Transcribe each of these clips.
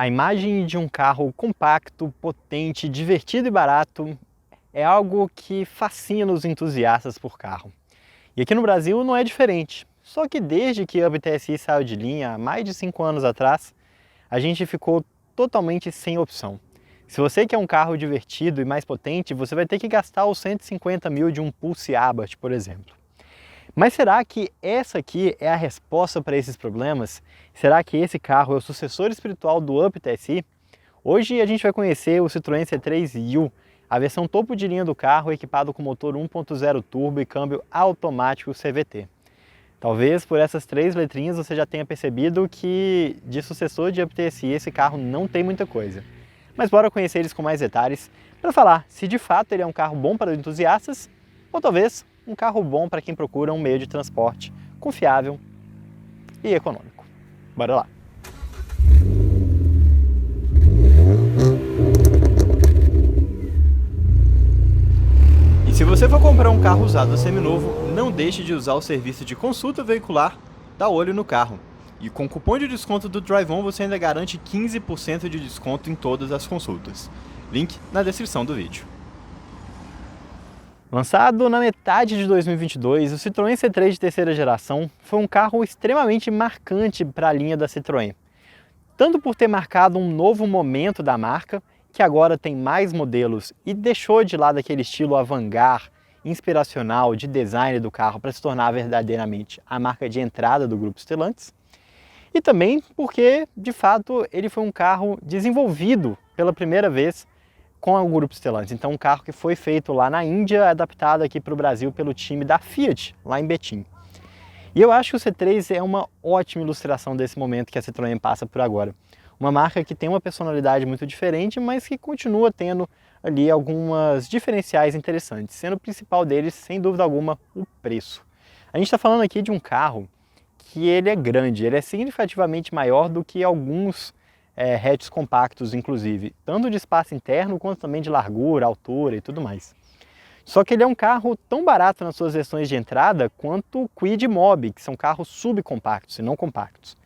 A imagem de um carro compacto, potente, divertido e barato é algo que fascina os entusiastas por carro. E aqui no Brasil não é diferente. Só que desde que a TSI saiu de linha há mais de 5 anos atrás, a gente ficou totalmente sem opção. Se você quer um carro divertido e mais potente, você vai ter que gastar os 150 mil de um Pulse Abarth, por exemplo. Mas será que essa aqui é a resposta para esses problemas? Será que esse carro é o sucessor espiritual do Up TSI? Hoje a gente vai conhecer o Citroën C3 U, a versão topo de linha do carro equipado com motor 1.0 turbo e câmbio automático CVT. Talvez por essas 3 letrinhas você já tenha percebido que de sucessor de Up TSI esse carro não tem muita coisa. Mas bora conhecer eles com mais detalhes para falar se de fato ele é um carro bom para entusiastas ou talvez um carro bom para quem procura um meio de transporte confiável e econômico. Bora lá! E se você for comprar um carro usado ou seminovo, não deixe de usar o serviço de consulta veicular Dá Olho no Carro. E com o cupom de desconto do DriveOn você ainda garante 15% de desconto em todas as consultas. Link na descrição do vídeo. Lançado na metade de 2022, o Citroën C3 de terceira geração foi um carro extremamente marcante para a linha da Citroën. Tanto por ter marcado um novo momento da marca, que agora tem mais modelos e deixou de lado aquele estilo avant-garde, inspiracional de design do carro para se tornar verdadeiramente a marca de entrada do grupo Stellantis, e também porque, de fato, ele foi um carro desenvolvido pela primeira vez com o grupo Stellantis. Então um carro que foi feito lá na Índia, adaptado aqui para o Brasil pelo time da Fiat, lá em Betim. E eu acho que o C3 é uma ótima ilustração desse momento que a Citroën passa por agora. Uma marca que tem uma personalidade muito diferente, mas que continua tendo ali algumas diferenciais interessantes, sendo o principal deles, sem dúvida alguma, o preço. A gente está falando aqui de um carro que ele é grande, ele é significativamente maior do que alguns hatches compactos, inclusive, tanto de espaço interno quanto também de largura, altura e tudo mais. Só que ele é um carro tão barato nas suas versões de entrada quanto o Kwid e Mobi, que são carros subcompactos e não compactos.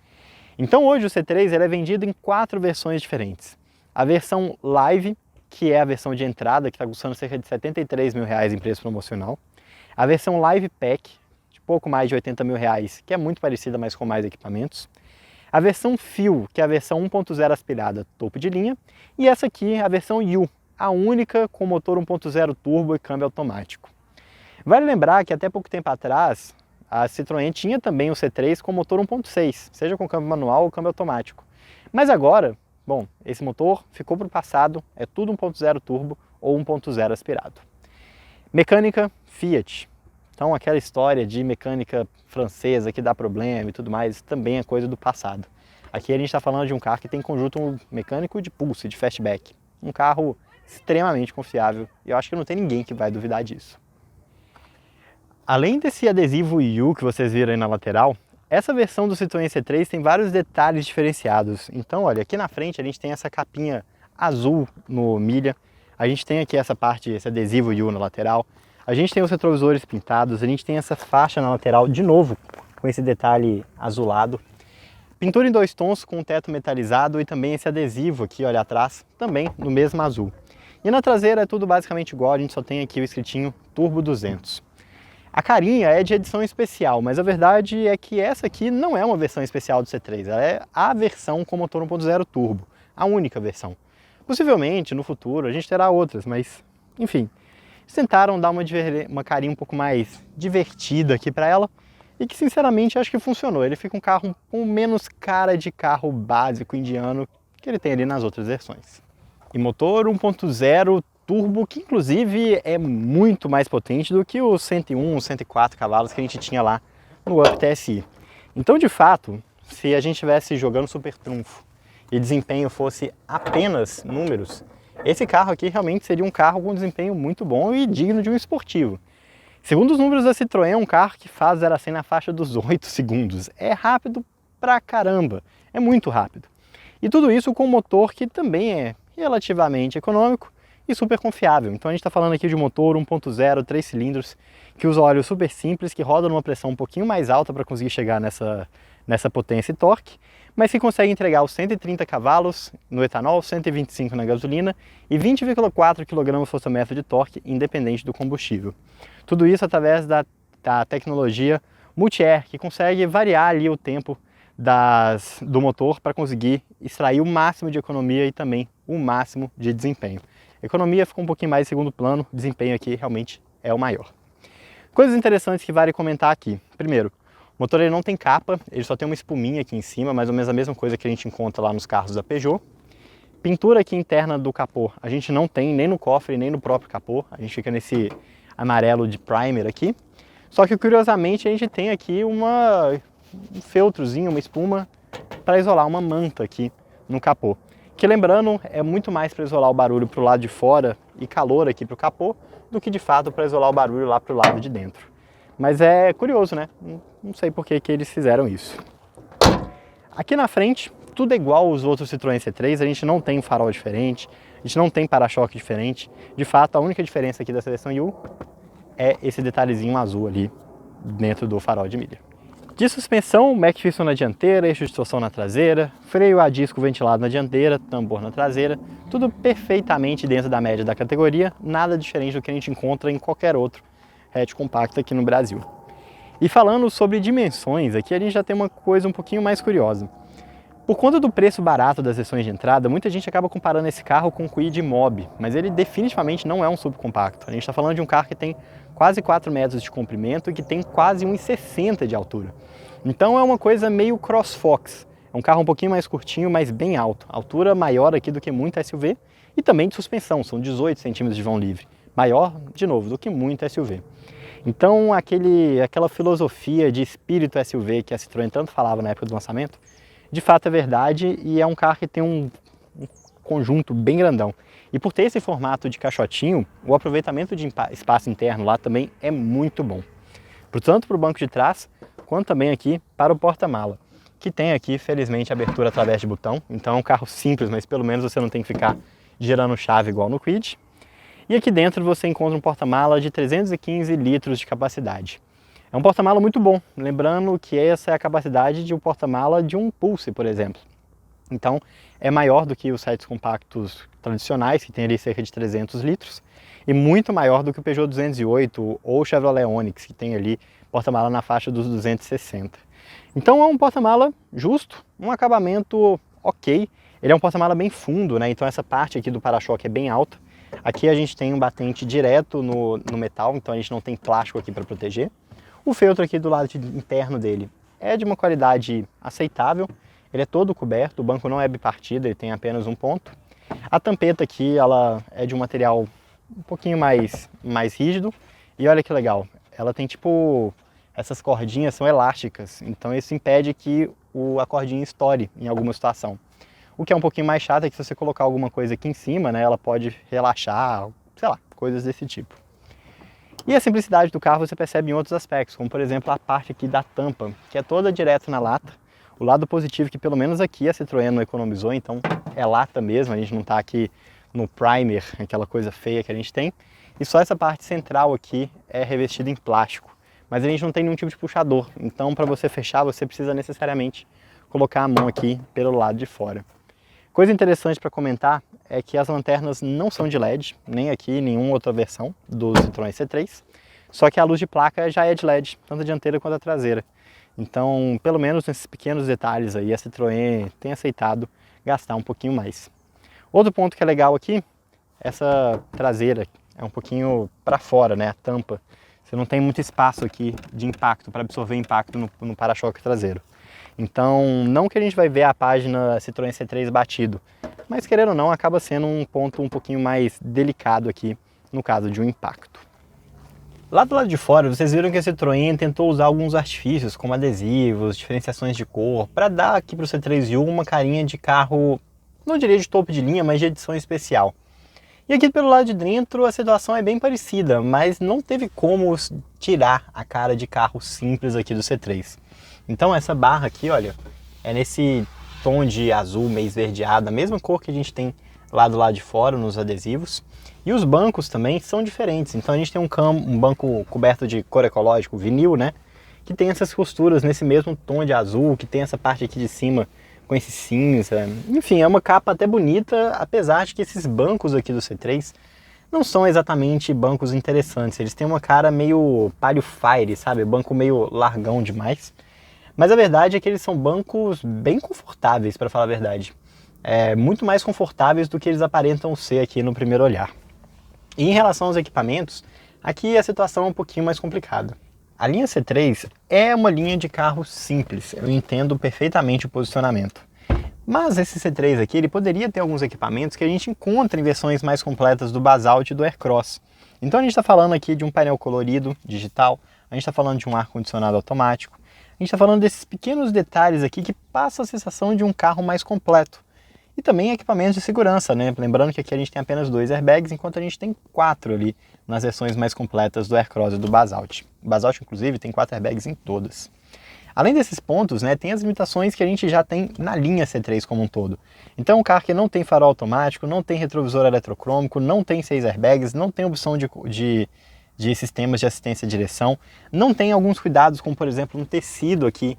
Então hoje o C3 ele é vendido em 4 versões diferentes. A versão Live, que é a versão de entrada, que está custando cerca de 73 mil reais em preço promocional. A versão Live Pack, de pouco mais de 80 mil reais, que é muito parecida, mas com mais equipamentos. A versão Fuel, que é a versão 1.0 aspirada topo de linha, e essa aqui, a versão U, a única com motor 1.0 turbo e câmbio automático. Vale lembrar que até pouco tempo atrás, a Citroën tinha também o C3 com motor 1.6, seja com câmbio manual ou câmbio automático. Mas agora, bom, esse motor ficou para o passado, é tudo 1.0 turbo ou 1.0 aspirado. Mecânica Fiat. Então aquela história de mecânica francesa que dá problema e tudo mais, também é coisa do passado. Aqui a gente está falando de um carro que tem conjunto mecânico de pulse, de fastback. Um carro extremamente confiável e eu acho que não tem ninguém que vai duvidar disso. Além desse adesivo U que vocês viram aí na lateral, essa versão do Citroën C3 tem vários detalhes diferenciados. Então olha, aqui na frente a gente tem essa capinha azul no milha, a gente tem aqui essa parte, esse adesivo U na lateral. A gente tem os retrovisores pintados, a gente tem essa faixa na lateral, de novo, com esse detalhe azulado. Pintura em 2 tons com teto metalizado e também esse adesivo aqui, olha atrás, também no mesmo azul. E na traseira é tudo basicamente igual, a gente só tem aqui o escritinho Turbo 200. A carinha é de edição especial, mas a verdade é que essa aqui não é uma versão especial do C3, ela é a versão com motor 1.0 turbo, a única versão. Possivelmente, no futuro, a gente terá outras, mas enfim. Eles tentaram dar uma carinha um pouco mais divertida aqui para ela e que sinceramente acho que funcionou. Ele fica um carro com menos cara de carro básico indiano que ele tem ali nas outras versões. E motor 1.0 turbo que inclusive é muito mais potente do que os 101, 104 cavalos que a gente tinha lá no Up TSI. Então de fato, se a gente estivesse jogando super trunfo e desempenho fosse apenas números, esse carro aqui realmente seria um carro com desempenho muito bom e digno de um esportivo. Segundo os números da Citroën, é um carro que faz 0 a 100 na faixa dos 8 segundos. É rápido pra caramba, é muito rápido. E tudo isso com um motor que também é relativamente econômico e super confiável. Então a gente está falando aqui de um motor 1.0, 3 cilindros, que usa óleo super simples, que roda numa pressão um pouquinho mais alta para conseguir chegar nessa potência e torque, mas que consegue entregar os 130 cavalos no etanol, 125 na gasolina e 20,4 kgfm de torque, independente do combustível. Tudo isso através da tecnologia Multi-Air, que consegue variar ali o tempo do motor para conseguir extrair o máximo de economia e também o máximo de desempenho. A economia ficou um pouquinho mais em segundo plano, o desempenho aqui realmente é o maior. Coisas interessantes que vale comentar aqui. Primeiro, o motor ele não tem capa, ele só tem uma espuminha aqui em cima, mais ou menos a mesma coisa que a gente encontra lá nos carros da Peugeot. Pintura aqui interna do capô a gente não tem nem no cofre nem no próprio capô, a gente fica nesse amarelo de primer aqui. Só que curiosamente a gente tem aqui um feltrozinho, uma espuma para isolar uma manta aqui no capô. Que lembrando, é muito mais para isolar o barulho para o lado de fora e calor aqui para o capô do que de fato para isolar o barulho lá para o lado de dentro. Mas é curioso, né? Não sei por que eles fizeram isso. Aqui na frente, tudo é igual aos outros Citroën C3, a gente não tem um farol diferente, a gente não tem para-choque diferente. De fato, a única diferença aqui da Seleção U é esse detalhezinho azul ali dentro do farol de milha. De suspensão, McPherson na dianteira, eixo de torção na traseira, freio a disco ventilado na dianteira, tambor na traseira, tudo perfeitamente dentro da média da categoria, nada diferente do que a gente encontra em qualquer outro hatch compacto aqui no Brasil. E falando sobre dimensões, aqui a gente já tem uma coisa um pouquinho mais curiosa. Por conta do preço barato das versões de entrada, muita gente acaba comparando esse carro com o Kwid Mobi, mas ele definitivamente não é um subcompacto. A gente está falando de um carro que tem quase 4 metros de comprimento e que tem quase 1,60 de altura. Então é uma coisa meio CrossFox. É um carro um pouquinho mais curtinho, mas bem alto. Altura maior aqui do que muita SUV e também de suspensão, são 18 centímetros de vão livre. Maior, de novo, do que muita SUV. Então aquela filosofia de espírito SUV que a Citroën tanto falava na época do lançamento, de fato é verdade e é um carro que tem um conjunto bem grandão. E por ter esse formato de caixotinho, o aproveitamento de espaço interno lá também é muito bom. Tanto para o banco de trás, quanto também aqui para o porta-mala, que tem aqui, felizmente, abertura através de botão. Então é um carro simples, mas pelo menos você não tem que ficar girando chave igual no Kwid. E aqui dentro você encontra um porta-mala de 315 litros de capacidade. É um porta-mala muito bom, lembrando que essa é a capacidade de um porta-mala de um Pulse, por exemplo. Então é maior do que os hatches compactos tradicionais, que tem ali cerca de 300 litros, e muito maior do que o Peugeot 208 ou o Chevrolet Onix, que tem ali porta-mala na faixa dos 260. Então é um porta-mala justo, um acabamento ok. Ele é um porta-mala bem fundo, né? Então essa parte aqui do para-choque é bem alta. Aqui a gente tem um batente direto no metal, então a gente não tem plástico aqui para proteger. O feltro aqui do lado interno dele é de uma qualidade aceitável. Ele é todo coberto, o banco não é bipartido, ele tem apenas um ponto. A tampeta aqui ela é de um material um pouquinho mais rígido. E olha que legal, ela tem tipo, essas cordinhas são elásticas, então isso impede que a cordinha estoure em alguma situação. O que é um pouquinho mais chato é que se você colocar alguma coisa aqui em cima, né, ela pode relaxar, sei lá, coisas desse tipo. E a simplicidade do carro você percebe em outros aspectos, como por exemplo a parte aqui da tampa, que é toda direto na lata. O lado positivo é que pelo menos aqui a Citroën não economizou, então é lata mesmo, a gente não está aqui no primer, aquela coisa feia que a gente tem. E só essa parte central aqui é revestida em plástico, mas a gente não tem nenhum tipo de puxador, então para você fechar você precisa necessariamente colocar a mão aqui pelo lado de fora. Coisa interessante para comentar é que as lanternas não são de LED, nem aqui em nenhuma outra versão do Citroën C3, só que a luz de placa já é de LED, tanto a dianteira quanto a traseira. Então, pelo menos nesses pequenos detalhes aí, a Citroën tem aceitado gastar um pouquinho mais. Outro ponto que é legal aqui, essa traseira é um pouquinho para fora, né, a tampa. Você não tem muito espaço aqui de impacto, para absorver impacto no para-choque traseiro. Então, não que a gente vai ver a página Citroën C3 batido, mas querendo ou não, acaba sendo um ponto um pouquinho mais delicado aqui, no caso de um impacto. Lá do lado de fora, vocês viram que a Citroën tentou usar alguns artifícios, como adesivos, diferenciações de cor, para dar aqui para o C3U uma carinha de carro, não diria de topo de linha, mas de edição especial. E aqui pelo lado de dentro a situação é bem parecida, mas não teve como tirar a cara de carro simples aqui do C3. Então essa barra aqui, olha, é nesse tom de azul meio esverdeado, a mesma cor que a gente tem lá do lado de fora nos adesivos. E os bancos também são diferentes, então a gente tem um banco coberto de couro ecológico, vinil, né? Que tem essas costuras nesse mesmo tom de azul, que tem essa parte aqui de cima com esse cinza. Enfim, é uma capa até bonita, apesar de que esses bancos aqui do C3 não são exatamente bancos interessantes. Eles têm uma cara meio Palio Fire, sabe? Banco meio largão demais. Mas a verdade é que eles são bancos bem confortáveis, para falar a verdade. Muito mais confortáveis do que eles aparentam ser aqui no primeiro olhar. E em relação aos equipamentos, aqui a situação é um pouquinho mais complicada. A linha C3 é uma linha de carro simples, eu entendo perfeitamente o posicionamento. Mas esse C3 aqui, ele poderia ter alguns equipamentos que a gente encontra em versões mais completas do Basalt e do Aircross. Então a gente está falando aqui de um painel colorido, digital, a gente está falando de um ar-condicionado automático, a gente está falando desses pequenos detalhes aqui que passam a sensação de um carro mais completo. E também equipamentos de segurança, né? Lembrando que aqui a gente tem apenas 2 airbags, enquanto a gente tem 4 ali nas versões mais completas do Aircross e do Basalt. O Basalt, inclusive, tem 4 airbags em todas. Além desses pontos, né, tem as limitações que a gente já tem na linha C3 como um todo. Então, um carro que não tem farol automático, não tem retrovisor eletrocrômico, não tem 6 airbags, não tem opção de sistemas de assistência à direção, não tem alguns cuidados, como por exemplo um tecido aqui,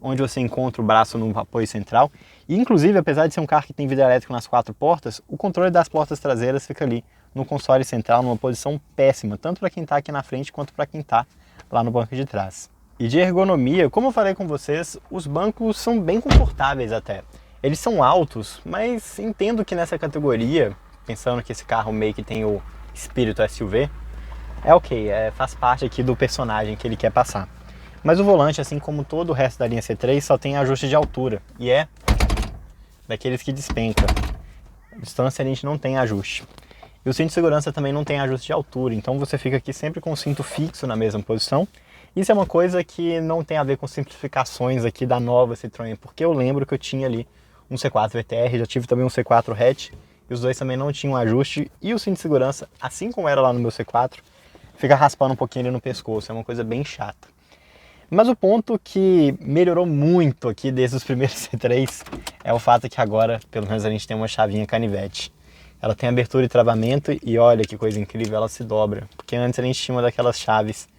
onde você encontra o braço no apoio central. E inclusive, apesar de ser um carro que tem vidro elétrico nas 4 portas, o controle das portas traseiras fica ali no console central, numa posição péssima, tanto para quem está aqui na frente quanto para quem está lá no banco de trás. E de ergonomia, como eu falei com vocês, os bancos são bem confortáveis até. Eles são altos, mas entendo que nessa categoria, pensando que esse carro meio que tem o espírito SUV, faz parte aqui do personagem que ele quer passar. Mas o volante, assim como todo o resto da linha C3, só tem ajuste de altura, e é daqueles que despenca. A distância a gente não tem ajuste. E o cinto de segurança também não tem ajuste de altura, então você fica aqui sempre com o cinto fixo na mesma posição. Isso é uma coisa que não tem a ver com simplificações aqui da nova Citroën, porque eu lembro que eu tinha ali um C4 VTR, já tive também um C4 hatch, e os dois também não tinham ajuste, e o cinto de segurança, assim como era lá no meu C4, fica raspando um pouquinho ali no pescoço, é uma coisa bem chata. Mas o ponto que melhorou muito aqui desde os primeiros C3 é o fato que agora, pelo menos a gente tem uma chavinha canivete. Ela tem abertura e travamento e olha que coisa incrível, ela se dobra, porque antes a gente tinha uma daquelas chaves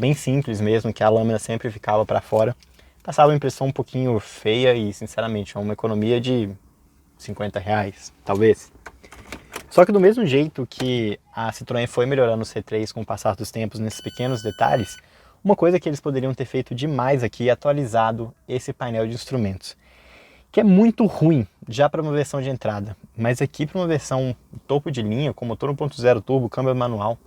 bem simples mesmo, que a lâmina sempre ficava para fora. Passava uma impressão um pouquinho feia e, sinceramente, é uma economia de R$50, talvez. Só que do mesmo jeito que a Citroën foi melhorando o C3 com o passar dos tempos nesses pequenos detalhes, uma coisa que eles poderiam ter feito demais aqui é atualizado esse painel de instrumentos, que é muito ruim já para uma versão de entrada, mas aqui para uma versão topo de linha, com motor 1.0 turbo, câmbio manual,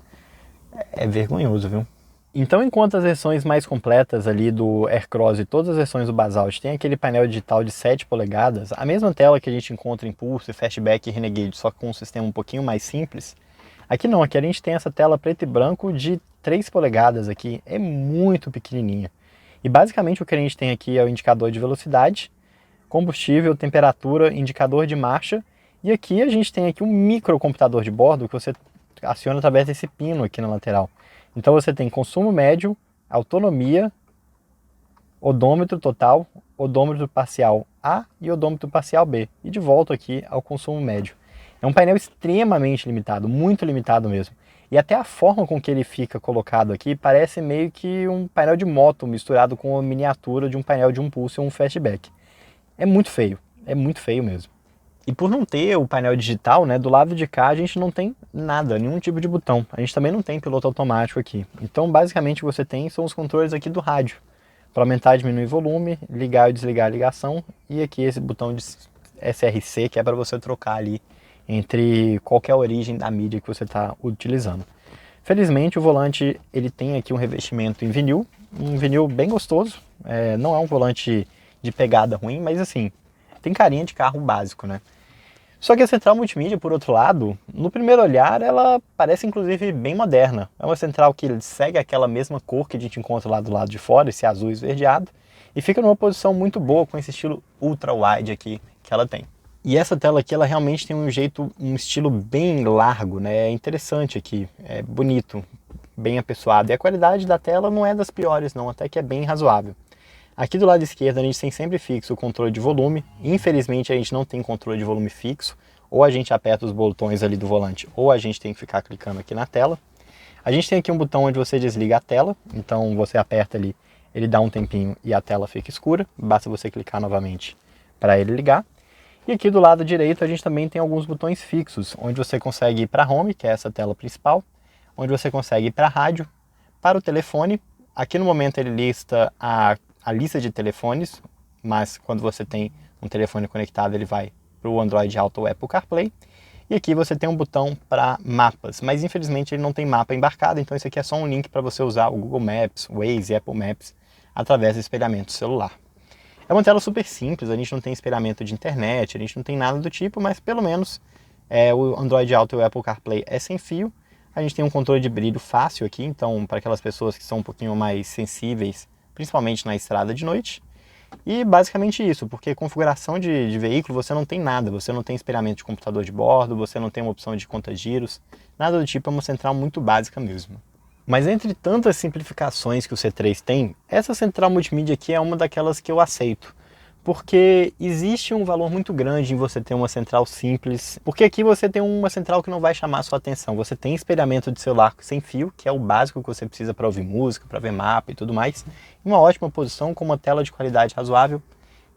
é vergonhoso, viu? Então, enquanto as versões mais completas ali do Aircross e todas as versões do Basalt tem aquele painel digital de 7 polegadas, a mesma tela que a gente encontra em Pulse, Fastback e Renegade, só com um sistema um pouquinho mais simples, aqui não, aqui a gente tem essa tela preto e branco de 3 polegadas aqui, é muito pequenininha. E basicamente o que a gente tem aqui é o indicador de velocidade, combustível, temperatura, indicador de marcha, e aqui a gente tem aqui um microcomputador de bordo que você aciona através desse pino aqui na lateral. Então você tem consumo médio, autonomia, odômetro total, odômetro parcial A e odômetro parcial B. E de volta aqui ao consumo médio. É um painel extremamente limitado, muito limitado mesmo. E até a forma com que ele fica colocado aqui parece meio que um painel de moto misturado com a miniatura de um painel de um Pulse ou um Fastback. É muito feio mesmo. E por não ter o painel digital, né, do lado de cá a gente não tem nada, nenhum tipo de botão. A gente também não tem piloto automático aqui. Então basicamente o que você tem são os controles aqui do rádio. Para aumentar e diminuir volume, ligar e desligar a ligação. E aqui esse botão de SRC que é para você trocar ali entre qualquer origem da mídia que você está utilizando. Felizmente o volante ele tem aqui um revestimento em vinil. Um vinil bem gostoso. Não é um volante de pegada ruim, mas assim, tem carinha de carro básico, né? Só que a central multimídia, por outro lado, no primeiro olhar, ela parece inclusive bem moderna. É uma central que segue aquela mesma cor que a gente encontra lá do lado de fora, esse azul esverdeado, e fica numa posição muito boa com esse estilo ultra-wide aqui que ela tem. E essa tela aqui, ela realmente tem um estilo bem largo, né? É interessante aqui, é bonito, bem apessoado. E a qualidade da tela não é das piores não, até que é bem razoável. Aqui do lado esquerdo a gente tem sempre fixo o controle de volume. Infelizmente a gente não tem controle de volume fixo. Ou a gente aperta os botões ali do volante, ou a gente tem que ficar clicando aqui na tela. A gente tem aqui um botão onde você desliga a tela. Então você aperta ali, ele dá um tempinho e a tela fica escura. Basta você clicar novamente para ele ligar. E aqui do lado direito a gente também tem alguns botões fixos, onde você consegue ir para Home, que é essa tela principal, onde você consegue ir para rádio, para o telefone. Aqui no momento ele lista a lista de telefones, mas quando você tem um telefone conectado ele vai para o Android Auto ou Apple CarPlay. E aqui você tem um botão para mapas, mas infelizmente ele não tem mapa embarcado, então isso aqui é só um link para você usar o Google Maps, Waze e Apple Maps através do espelhamento celular. É uma tela super simples, a gente não tem espelhamento de internet, a gente não tem nada do tipo, mas pelo menos o Android Auto e o Apple CarPlay é sem fio. A gente tem um controle de brilho fácil aqui, então para aquelas pessoas que são um pouquinho mais sensíveis, principalmente na estrada de noite. E basicamente isso, porque configuração de veículo você não tem nada, você não tem espelhamento de computador de bordo, você não tem uma opção de conta-giros, nada do tipo, é uma central muito básica mesmo. Mas entre tantas simplificações que o C3 tem, essa central multimídia aqui é uma daquelas que eu aceito. Porque existe um valor muito grande em você ter uma central simples, porque aqui você tem uma central que não vai chamar a sua atenção. Você tem espelhamento de celular sem fio, que é o básico que você precisa para ouvir música, para ver mapa e tudo mais. Em uma ótima posição, com uma tela de qualidade razoável,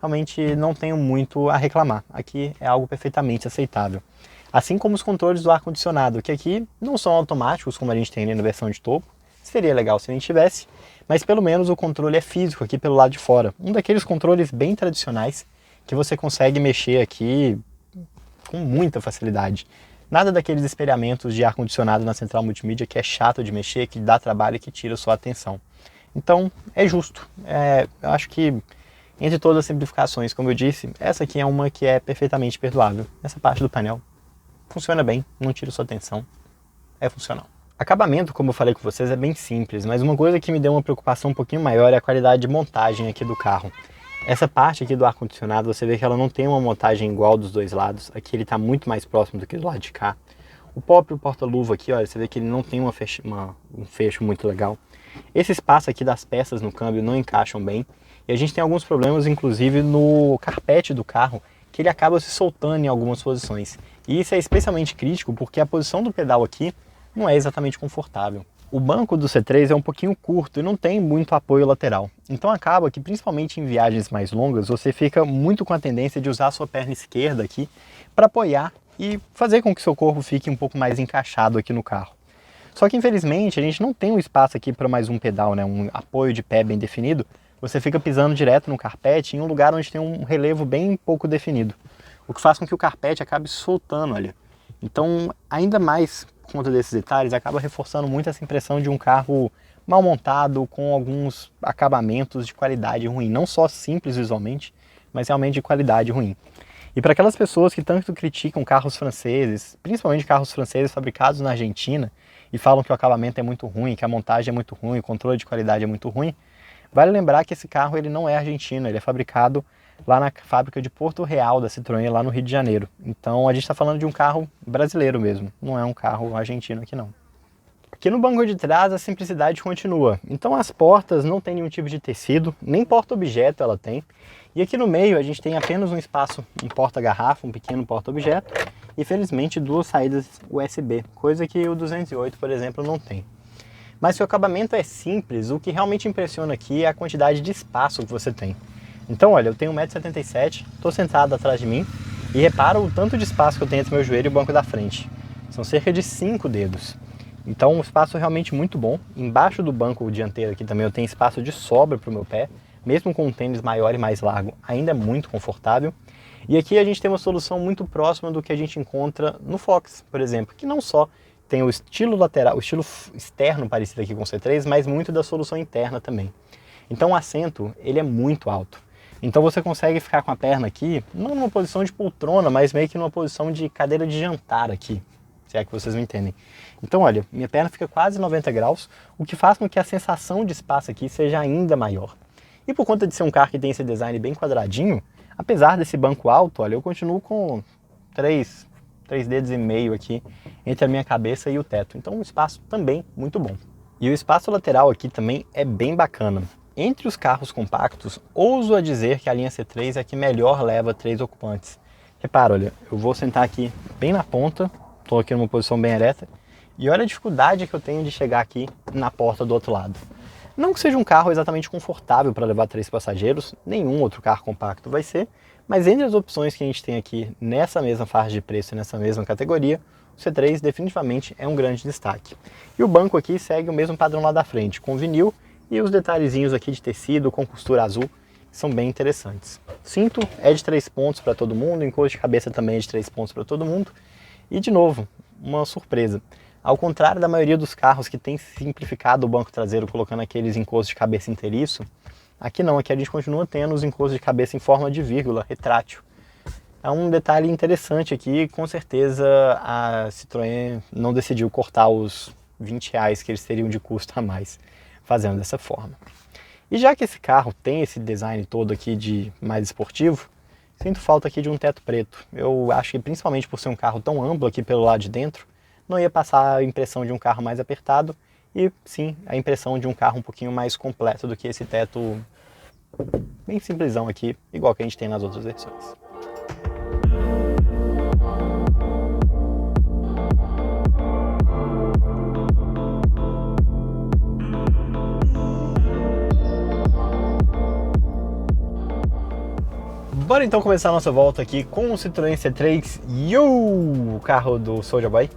realmente não tenho muito a reclamar. Aqui é algo perfeitamente aceitável. Assim como os controles do ar-condicionado, que aqui não são automáticos, como a gente tem na versão de topo. Seria legal se a gente tivesse, mas pelo menos o controle é físico aqui pelo lado de fora. Um daqueles controles bem tradicionais que você consegue mexer aqui com muita facilidade. Nada daqueles espelhamentos de ar-condicionado na central multimídia que é chato de mexer, que dá trabalho e que tira sua atenção. Então é justo. Eu acho que entre todas as simplificações, como eu disse, essa aqui é uma que é perfeitamente perdoável. Essa parte do painel funciona bem, não tira sua atenção, é funcional. Acabamento, como eu falei com vocês, é bem simples, mas uma coisa que me deu uma preocupação um pouquinho maior é a qualidade de montagem aqui do carro. Essa parte aqui do ar-condicionado, você vê que ela não tem uma montagem igual dos dois lados. Aqui ele está muito mais próximo do que do lado de cá. O próprio porta-luva aqui, olha, você vê que ele não tem um fecho muito legal. Esse espaço aqui das peças no câmbio não encaixam bem. E a gente tem alguns problemas, inclusive, no carpete do carro, que ele acaba se soltando em algumas posições. E isso é especialmente crítico porque a posição do pedal aqui não é exatamente confortável. O banco do C3 é um pouquinho curto e não tem muito apoio lateral. Então acaba que, principalmente em viagens mais longas, você fica muito com a tendência de usar a sua perna esquerda aqui para apoiar e fazer com que seu corpo fique um pouco mais encaixado aqui no carro. Só que infelizmente a gente não tem um espaço aqui para mais um pedal, né? Um apoio de pé bem definido. Você fica pisando direto no carpete em um lugar onde tem um relevo bem pouco definido. O que faz com que o carpete acabe soltando, olha. Então, ainda mais por conta desses detalhes, acaba reforçando muito essa impressão de um carro mal montado, com alguns acabamentos de qualidade ruim. Não só simples visualmente, mas realmente de qualidade ruim. E para aquelas pessoas que tanto criticam carros franceses, principalmente carros franceses fabricados na Argentina, e falam que o acabamento é muito ruim, que a montagem é muito ruim, o controle de qualidade é muito ruim, vale lembrar que esse carro ele não é argentino, ele é fabricado lá na fábrica de Porto Real da Citroën, lá no Rio de Janeiro. Então a gente está falando de um carro brasileiro mesmo, não é um carro argentino aqui não. Aqui no banco de trás a simplicidade continua. Então as portas não tem nenhum tipo de tecido, nem porta-objeto ela tem. E aqui no meio a gente tem apenas um espaço, um porta-garrafa, um pequeno porta-objeto. E felizmente duas saídas USB, coisa que o 208, por exemplo, não tem. Mas se o acabamento é simples, o que realmente impressiona aqui é a quantidade de espaço que você tem. Então, olha, eu tenho 1,77 m, estou sentado atrás de mim e repara o tanto de espaço que eu tenho entre meu joelho e o banco da frente. São cerca de 5 dedos. Então, um espaço realmente muito bom. Embaixo do banco dianteiro aqui também eu tenho espaço de sobra para o meu pé, mesmo com um tênis maior e mais largo, ainda é muito confortável. E aqui a gente tem uma solução muito próxima do que a gente encontra no Fox, por exemplo, que não só tem o estilo lateral, o estilo externo parecido aqui com o C3, mas muito da solução interna também. Então o assento, ele é muito alto. Então você consegue ficar com a perna aqui, não numa posição de poltrona, mas meio que numa posição de cadeira de jantar aqui, se é que vocês me entendem. Então olha, minha perna fica quase 90 graus, o que faz com que a sensação de espaço aqui seja ainda maior. E por conta de ser um carro que tem esse design bem quadradinho, apesar desse banco alto, olha, eu continuo com 3 dedos e meio aqui entre a minha cabeça e o teto. Então um espaço também muito bom. E o espaço lateral aqui também é bem bacana. Entre os carros compactos, ouso a dizer que a linha C3 é a que melhor leva 3 ocupantes. Repara, olha, eu vou sentar aqui bem na ponta, estou aqui numa posição bem ereta, e olha a dificuldade que eu tenho de chegar aqui na porta do outro lado. Não que seja um carro exatamente confortável para levar 3 passageiros, nenhum outro carro compacto vai ser, mas entre as opções que a gente tem aqui nessa mesma faixa de preço e nessa mesma categoria, o C3 definitivamente é um grande destaque. E o banco aqui segue o mesmo padrão lá da frente, com vinil e os detalhezinhos aqui de tecido com costura azul, que são bem interessantes. Cinto é de 3 pontos para todo mundo, encosto de cabeça também é de 3 pontos para todo mundo. E de novo, uma surpresa. Ao contrário da maioria dos carros que tem simplificado o banco traseiro colocando aqueles encostos de cabeça inteiriço, aqui não, aqui a gente continua tendo os encostos de cabeça em forma de vírgula, retrátil. É um detalhe interessante aqui, com certeza a Citroën não decidiu cortar os R$20 que eles teriam de custo a mais fazendo dessa forma. E já que esse carro tem esse design todo aqui de mais esportivo, sinto falta aqui de um teto preto. Eu acho que principalmente por ser um carro tão amplo aqui pelo lado de dentro, não ia passar a impressão de um carro mais apertado e sim a impressão de um carro um pouquinho mais completo do que esse teto bem simplesão aqui, igual que a gente tem nas outras versões. Bora então começar a nossa volta aqui com o Citroën C3 o carro do Soulja Boy.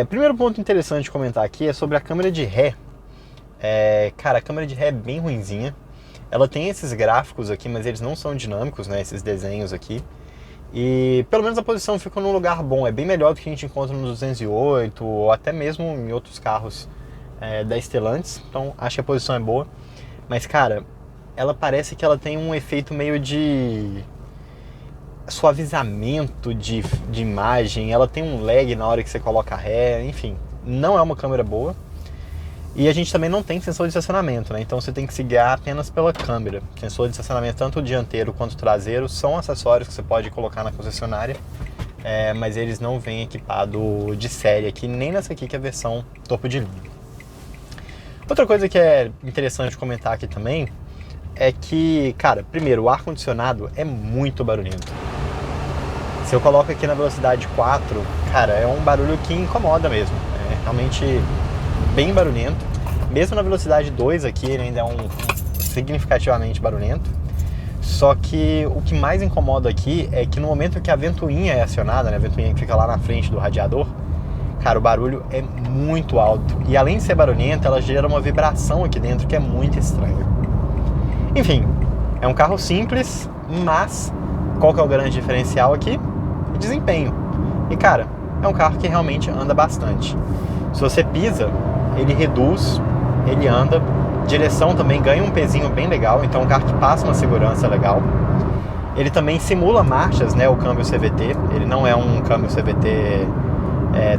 Primeiro ponto interessante de comentar aqui é sobre a câmera de ré. Cara, a câmera de ré é bem ruinzinha. Ela tem esses gráficos aqui, mas eles não são dinâmicos, né? Esses desenhos aqui. E pelo menos a posição fica num lugar bom. É bem melhor do que a gente encontra no 208 ou até mesmo em outros carros da Stellantis. Então acho que a posição é boa. Mas cara, ela parece que ela tem um efeito meio de suavizamento de imagem, ela tem um lag na hora que você coloca ré, enfim, não é uma câmera boa. E a gente também não tem sensor de estacionamento, né? Então você tem que se guiar apenas pela câmera. Sensor de estacionamento, tanto o dianteiro quanto o traseiro, são acessórios que você pode colocar na concessionária, mas eles não vêm equipados de série aqui, nem nessa aqui que é a versão topo de linha. Outra coisa que é interessante comentar aqui também é que, cara, primeiro, o ar-condicionado é muito barulhento. Se eu coloco aqui na velocidade 4, cara, é um barulho que incomoda mesmo. É realmente bem barulhento. Mesmo na velocidade 2 aqui, ele ainda é significativamente barulhento. Só que o que mais incomoda aqui é que no momento que a ventoinha é acionada, né, a ventoinha que fica lá na frente do radiador, cara, o barulho é muito alto. E além de ser barulhento, ela gera uma vibração aqui dentro que é muito estranha. Enfim, é um carro simples, mas qual que é o grande diferencial aqui? Desempenho. E cara, é um carro que realmente anda bastante. Se você pisa, ele reduz, ele anda. Direção também ganha um pezinho bem legal, então é um carro que passa uma segurança legal. Ele também simula marchas, né, o câmbio CVT. Ele não é um câmbio CVT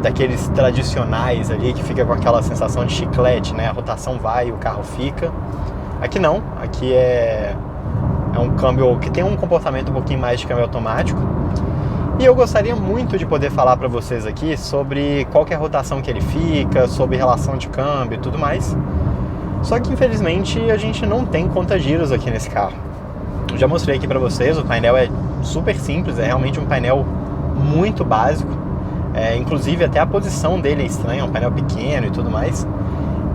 daqueles tradicionais ali, que fica com aquela sensação de chiclete, né? A rotação vai e o carro fica. Aqui não, aqui é um câmbio que tem um comportamento um pouquinho mais de câmbio automático. E eu gostaria muito de poder falar para vocês aqui sobre qual que é a rotação que ele fica, sobre relação de câmbio e tudo mais. Só que infelizmente a gente não tem conta-giros aqui nesse carro. Eu já mostrei aqui para vocês, o painel é super simples, é realmente um painel muito básico. Inclusive até a posição dele é estranha, é um painel pequeno e tudo mais.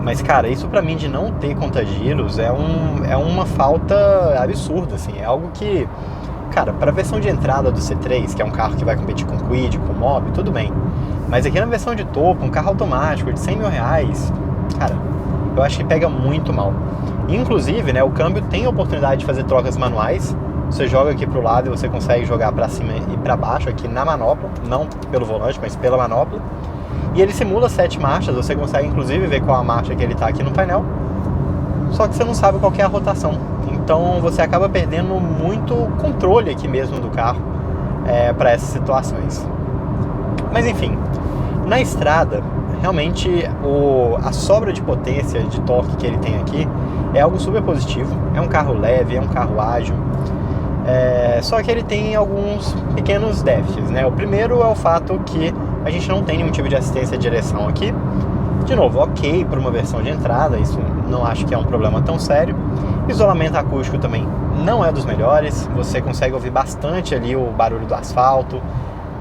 Mas, cara, isso pra mim de não ter conta-giros é uma falta absurda, assim. É algo que, cara, pra versão de entrada do C3, que é um carro que vai competir com o Kwid, com o Mob, tudo bem. Mas aqui na versão de topo, um carro automático de R$100 mil, cara, eu acho que pega muito mal. Inclusive, né, o câmbio tem a oportunidade de fazer trocas manuais. Você joga aqui pro lado e você consegue jogar pra cima e pra baixo aqui na manopla, não pelo volante, mas pela manopla. E ele simula 7 marchas, você consegue inclusive ver qual a marcha que ele está aqui no painel, só que você não sabe qual que é a rotação. Então você acaba perdendo muito controle aqui mesmo do carro para essas situações. Mas enfim, na estrada, realmente a sobra de potência, de torque que ele tem aqui é algo super positivo. É um carro leve, é um carro ágil. Só que ele tem alguns pequenos déficits, né? O primeiro é o fato que a gente não tem nenhum tipo de assistência de direção aqui. De novo, ok para uma versão de entrada, isso não acho que é um problema tão sério. Isolamento acústico também não é dos melhores, você consegue ouvir bastante ali o barulho do asfalto.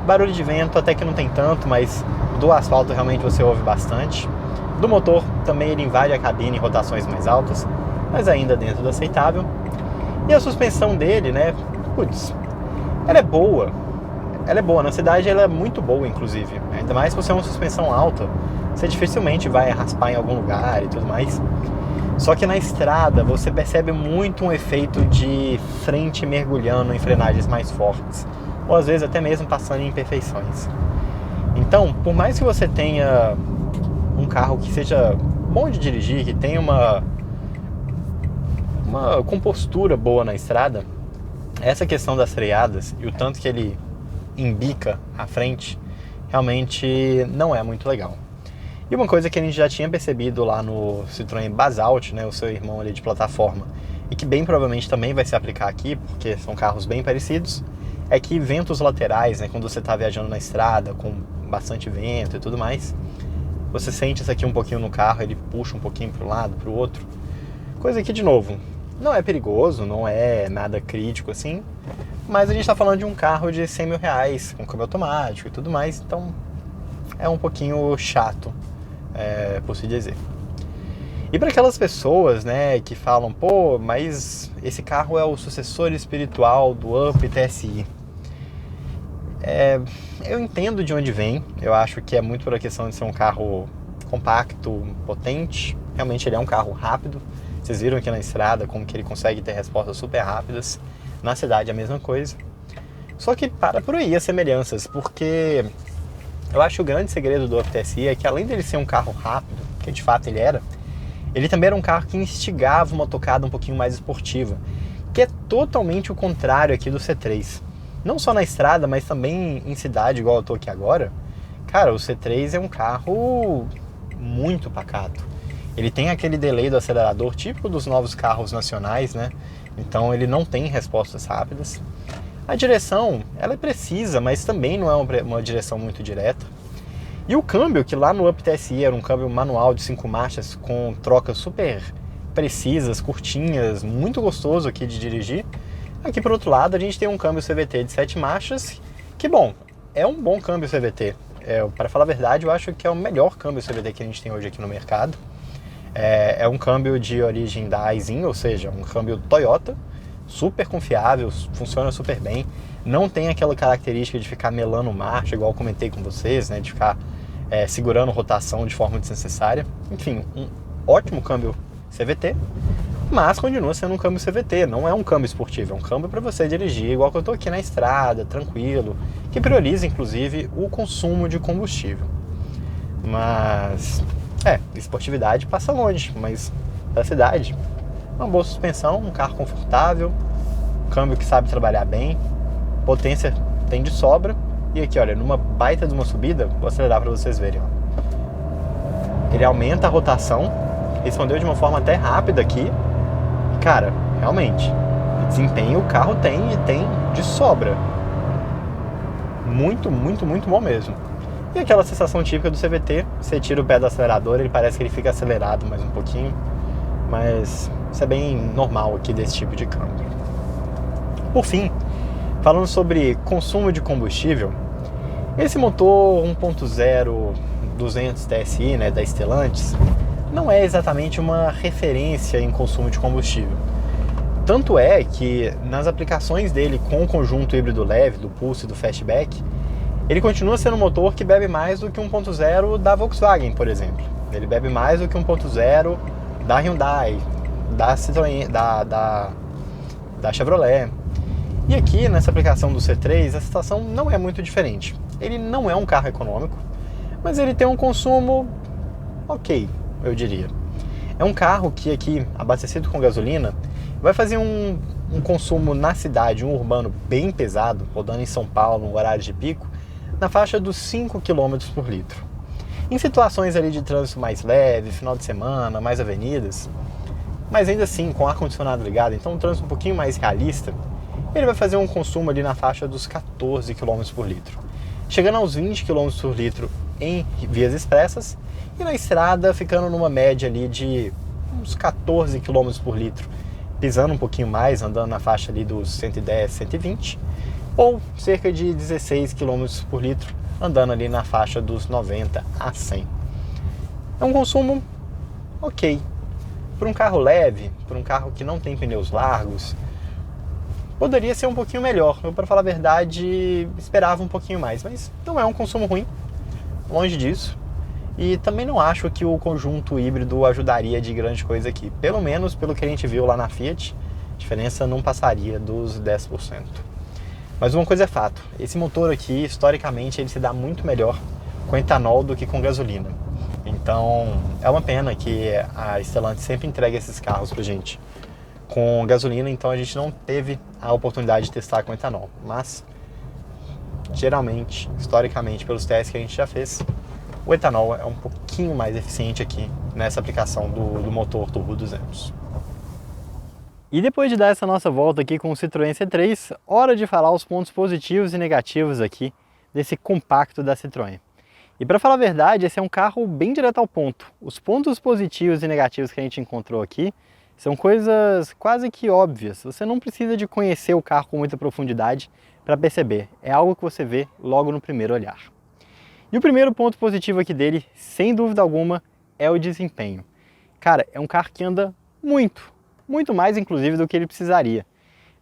Barulho de vento até que não tem tanto, mas do asfalto realmente você ouve bastante. Do motor também ele invade a cabine em rotações mais altas, mas ainda dentro do aceitável. E a suspensão dele, né, putz, ela é boa. Ela é boa, na cidade ela é muito boa, inclusive. Ainda mais se você é uma suspensão alta, você dificilmente vai raspar em algum lugar e tudo mais. Só que na estrada você percebe muito um efeito de frente mergulhando em frenagens mais fortes, ou às vezes até mesmo passando em imperfeições. Então, por mais que você tenha um carro que seja bom de dirigir, que tenha uma compostura boa na estrada, essa questão das freadas e o tanto que ele embica à frente realmente não é muito legal. E uma coisa que a gente já tinha percebido lá no Citroën Basalt, né, o seu irmão ali de plataforma, e que bem provavelmente também vai se aplicar aqui, porque são carros bem parecidos, é que ventos laterais, né, quando você está viajando na estrada com bastante vento e tudo mais, você sente isso aqui um pouquinho no carro, ele puxa um pouquinho para um lado, para o outro. Coisa que, de novo, não é perigoso, não é nada crítico assim, mas a gente está falando de um carro de 100 mil reais, com câmbio automático e tudo mais, então é um pouquinho chato, por se dizer. E para aquelas pessoas, né, que falam, pô, mas esse carro é o sucessor espiritual do Up TSI. Eu entendo de onde vem, eu acho que é muito por a questão de ser um carro compacto, potente, realmente ele é um carro rápido, vocês viram aqui na estrada como que ele consegue ter respostas super rápidas, na cidade é a mesma coisa. Só que para por aí as semelhanças, porque eu acho que o grande segredo do Up TSI é que além dele ser um carro rápido, que de fato ele também era um carro que instigava uma tocada um pouquinho mais esportiva, que é totalmente o contrário aqui do C3. Não só na estrada, mas também em cidade, igual eu tô aqui agora. Cara, o C3 é um carro muito pacato. Ele tem aquele delay do acelerador típico dos novos carros nacionais, né? Então ele não tem respostas rápidas. A direção, ela é precisa, mas também não é uma direção muito direta. E o câmbio, que lá no Up TSI era um câmbio manual de 5 marchas com trocas super precisas, curtinhas, muito gostoso aqui de dirigir. Aqui por outro lado a gente tem um câmbio CVT de 7 marchas, que bom, é um bom câmbio CVT. Para falar a verdade, eu acho que é o melhor câmbio CVT que a gente tem hoje aqui no mercado. É um câmbio de origem da Aisin, ou seja, um câmbio Toyota, super confiável, funciona super bem, não tem aquela característica de ficar melando marcha, igual eu comentei com vocês, né, de ficar segurando rotação de forma desnecessária. Enfim, um ótimo câmbio CVT, mas continua sendo um câmbio CVT, não é um câmbio esportivo, é um câmbio para você dirigir, igual que eu estou aqui na estrada, tranquilo, que prioriza inclusive o consumo de combustível. Mas, esportividade passa longe, mas da cidade, uma boa suspensão, um carro confortável, câmbio que sabe trabalhar bem, potência tem de sobra. E aqui, olha, numa baita de uma subida, vou acelerar para vocês verem, ó. Ele aumenta a rotação, respondeu de uma forma até rápida aqui. Cara, realmente, desempenho o carro tem e tem de sobra. Muito, muito, muito bom mesmo. E aquela sensação típica do CVT, você tira o pé do acelerador, ele parece que ele fica acelerado mais um pouquinho, mas isso é bem normal aqui desse tipo de câmbio. Por fim, falando sobre consumo de combustível, esse motor 1.0 200 TSI, né, da Stellantis, não é exatamente uma referência em consumo de combustível. Tanto é que nas aplicações dele com o conjunto híbrido leve, do Pulse e do Fastback, ele continua sendo um motor que bebe mais do que 1.0 da Volkswagen, por exemplo. Ele bebe mais do que 1.0 da Hyundai, da Citroën, da Chevrolet. E aqui nessa aplicação do C3 a situação não é muito diferente. Ele não é um carro econômico, mas ele tem um consumo ok, eu diria. É um carro que aqui, abastecido com gasolina, vai fazer um consumo na cidade, um urbano bem pesado, rodando em São Paulo no horário de pico, na faixa dos 5 km por litro. Em situações ali de trânsito mais leve, final de semana, mais avenidas, mas ainda assim com ar-condicionado ligado, então um trânsito um pouquinho mais realista, ele vai fazer um consumo ali na faixa dos 14 km por litro, chegando aos 20 km por litro em vias expressas e na estrada ficando numa média ali de uns 14 km por litro, pisando um pouquinho mais, andando na faixa ali dos 110, 120, ou cerca de 16 km por litro, andando ali na faixa dos 90 a 100. É um consumo ok. Para um carro leve, para um carro que não tem pneus largos, poderia ser um pouquinho melhor. Eu, para falar a verdade, esperava um pouquinho mais, mas não é um consumo ruim, longe disso. E também não acho que o conjunto híbrido ajudaria de grande coisa aqui. Pelo menos pelo que a gente viu lá na Fiat, a diferença não passaria dos 10%. Mas uma coisa é fato, esse motor aqui, historicamente, ele se dá muito melhor com etanol do que com gasolina. Então, é uma pena que a Stellantis sempre entrega esses carros pra gente com gasolina, então a gente não teve a oportunidade de testar com etanol. Mas, geralmente, historicamente, pelos testes que a gente já fez, o etanol é um pouquinho mais eficiente aqui nessa aplicação do motor turbo 200. E depois de dar essa nossa volta aqui com o Citroën C3, hora de falar os pontos positivos e negativos aqui desse compacto da Citroën. E para falar a verdade, esse é um carro bem direto ao ponto. Os pontos positivos e negativos que a gente encontrou aqui são coisas quase que óbvias. Você não precisa de conhecer o carro com muita profundidade para perceber. É algo que você vê logo no primeiro olhar. E o primeiro ponto positivo aqui dele, sem dúvida alguma, é o desempenho. Cara, é um carro que anda muito mais inclusive do que ele precisaria.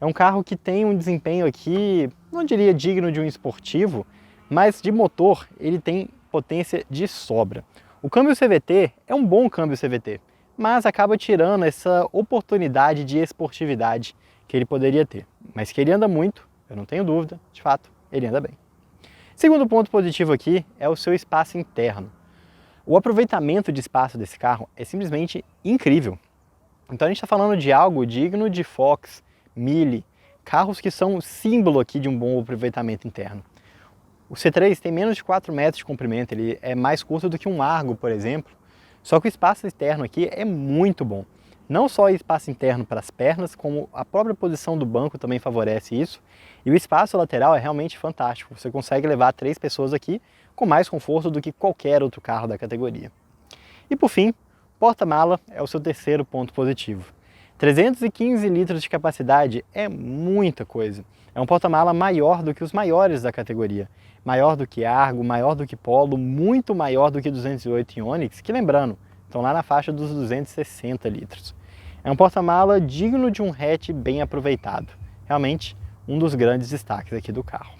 É um carro que tem um desempenho aqui, não diria digno de um esportivo, mas de motor ele tem potência de sobra. O câmbio CVT é um bom câmbio CVT, mas acaba tirando essa oportunidade de esportividade que ele poderia ter. Mas que ele anda muito, eu não tenho dúvida, de fato, ele anda bem. Segundo ponto positivo aqui é o seu espaço interno. O aproveitamento de espaço desse carro é simplesmente incrível. Então a gente está falando de algo digno de Fox, Mille, carros que são símbolo aqui de um bom aproveitamento interno. O C3 tem menos de 4 metros de comprimento, ele é mais curto do que um Argo, por exemplo, só que o espaço externo aqui é muito bom. Não só o espaço interno para as pernas, como a própria posição do banco também favorece isso. E o espaço lateral é realmente fantástico. Você consegue levar 3 pessoas aqui com mais conforto do que qualquer outro carro da categoria. E por fim, porta-mala é o seu terceiro ponto positivo. 315 litros de capacidade é muita coisa. É um porta-mala maior do que os maiores da categoria. Maior do que Argo, maior do que Polo, muito maior do que 208 e Onix, que lembrando, estão lá na faixa dos 260 litros. É um porta-mala digno de um hatch bem aproveitado. Realmente, um dos grandes destaques aqui do carro.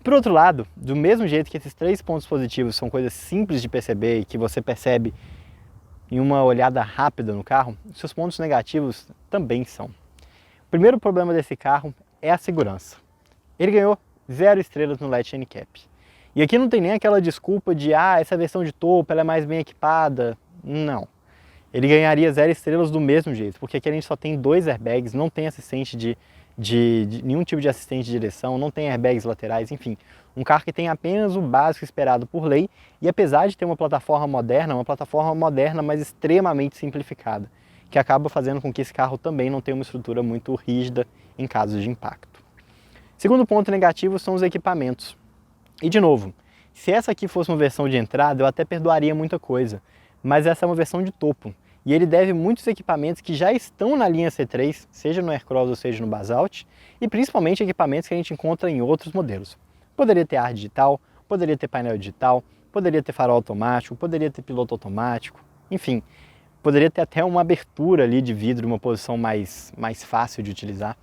Por outro lado, do mesmo jeito que esses 3 pontos positivos são coisas simples de perceber e que você percebe em uma olhada rápida no carro, os seus pontos negativos também são. O primeiro problema desse carro é a segurança. Ele ganhou 0 estrelas no Latch Handicap. E aqui não tem nem aquela desculpa de essa versão de topo ela é mais bem equipada. Não. Ele ganharia 0 estrelas do mesmo jeito, porque aqui a gente só tem 2 airbags, não tem assistente de nenhum tipo de assistente de direção, não tem airbags laterais, enfim. Um carro que tem apenas o básico esperado por lei e apesar de ter uma plataforma moderna, mas extremamente simplificada, que acaba fazendo com que esse carro também não tenha uma estrutura muito rígida em casos de impacto. Segundo ponto negativo são os equipamentos. E de novo, se essa aqui fosse uma versão de entrada, eu até perdoaria muita coisa, mas essa é uma versão de topo. E ele deve muitos equipamentos que já estão na linha C3, seja no Aircross ou seja no Basalt, e principalmente equipamentos que a gente encontra em outros modelos. Poderia ter ar digital, poderia ter painel digital, poderia ter farol automático, poderia ter piloto automático, enfim, poderia ter até uma abertura ali de vidro, uma posição mais fácil de utilizar.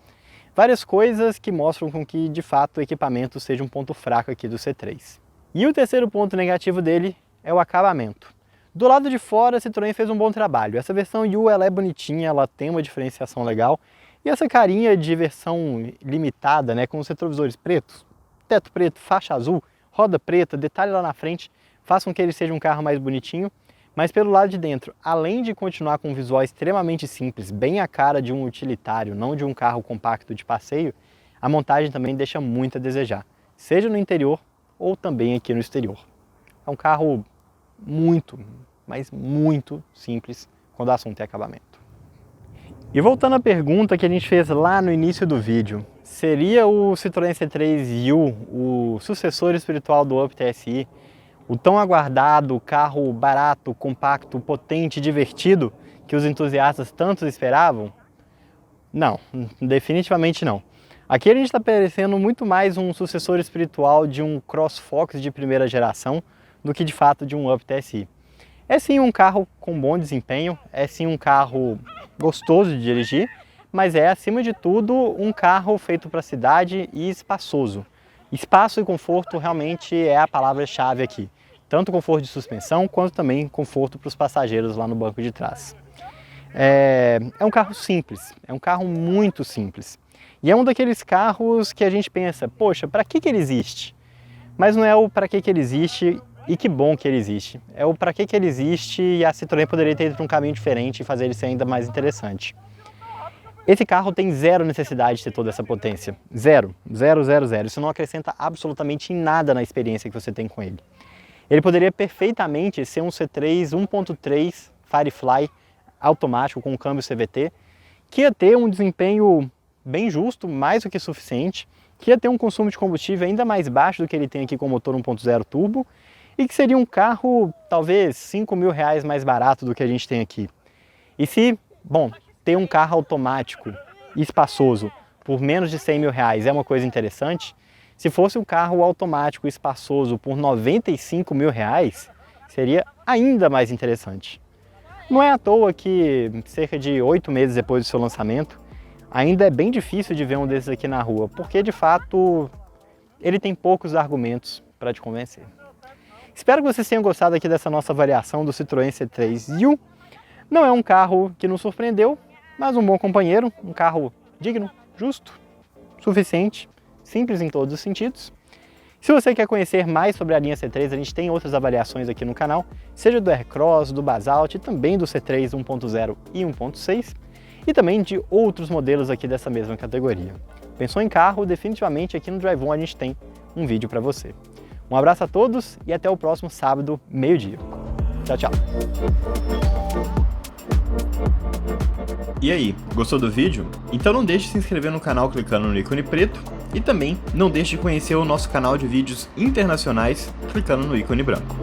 Várias coisas que mostram com que, de fato, o equipamento seja um ponto fraco aqui do C3. E o terceiro ponto negativo dele é o acabamento. Do lado de fora, a Citroën fez um bom trabalho. Essa versão U ela é bonitinha, ela tem uma diferenciação legal. E essa carinha de versão limitada, né, com os retrovisores pretos, teto preto, faixa azul, roda preta, detalhe lá na frente, façam que ele seja um carro mais bonitinho. Mas pelo lado de dentro, além de continuar com um visual extremamente simples, bem a cara de um utilitário, não de um carro compacto de passeio, a montagem também deixa muito a desejar, seja no interior ou também aqui no exterior. É um carro muito, mas muito simples quando o assunto é acabamento. E voltando à pergunta que a gente fez lá no início do vídeo, seria o Citroën C3 U o sucessor espiritual do Up TSI, o tão aguardado carro barato, compacto, potente, divertido que os entusiastas tanto esperavam? Não, definitivamente não. Aqui a gente está parecendo muito mais um sucessor espiritual de um CrossFox de primeira geração do que de fato de um Up TSI. É sim um carro com bom desempenho, é sim um carro gostoso de dirigir, mas é, acima de tudo, um carro feito para a cidade e espaçoso. Espaço e conforto realmente é a palavra-chave aqui. Tanto conforto de suspensão, quanto também conforto para os passageiros lá no banco de trás. É um carro simples, é um carro muito simples. E é um daqueles carros que a gente pensa, poxa, para que ele existe? Mas não é o para que ele existe e que bom que ele existe. É o para que ele existe e a Citroën poderia ter ido um caminho diferente e fazer ele ser ainda mais interessante. Esse carro tem zero necessidade de ter toda essa potência. Zero. Zero, zero, zero. Isso não acrescenta absolutamente em nada na experiência que você tem com ele. Ele poderia perfeitamente ser um C3 1.3 Firefly automático com câmbio CVT, que ia ter um desempenho bem justo, mais do que suficiente, que ia ter um consumo de combustível ainda mais baixo do que ele tem aqui com o motor 1.0 turbo, e que seria um carro talvez R$5.000 mais barato do que a gente tem aqui. E se, bom, ter um carro automático e espaçoso por menos de R$100.000 é uma coisa interessante, se fosse um carro automático e espaçoso por R$95.000, seria ainda mais interessante. Não é à toa que, cerca de 8 meses depois do seu lançamento, ainda é bem difícil de ver um desses aqui na rua, porque de fato ele tem poucos argumentos para te convencer. Espero que vocês tenham gostado aqui dessa nossa avaliação do Citroën C3 U. Não é um carro que nos surpreendeu, mas um bom companheiro, um carro digno, justo, suficiente, simples em todos os sentidos. Se você quer conhecer mais sobre a linha C3, a gente tem outras avaliações aqui no canal, seja do Aircross, do Basalt e também do C3 1.0 e 1.6, e também de outros modelos aqui dessa mesma categoria. Pensou em carro? Definitivamente aqui no Drive On a gente tem um vídeo para você. Um abraço a todos e até o próximo sábado, meio-dia. Tchau, tchau! E aí, gostou do vídeo? Então não deixe de se inscrever no canal clicando no ícone preto e também não deixe de conhecer o nosso canal de vídeos internacionais clicando no ícone branco.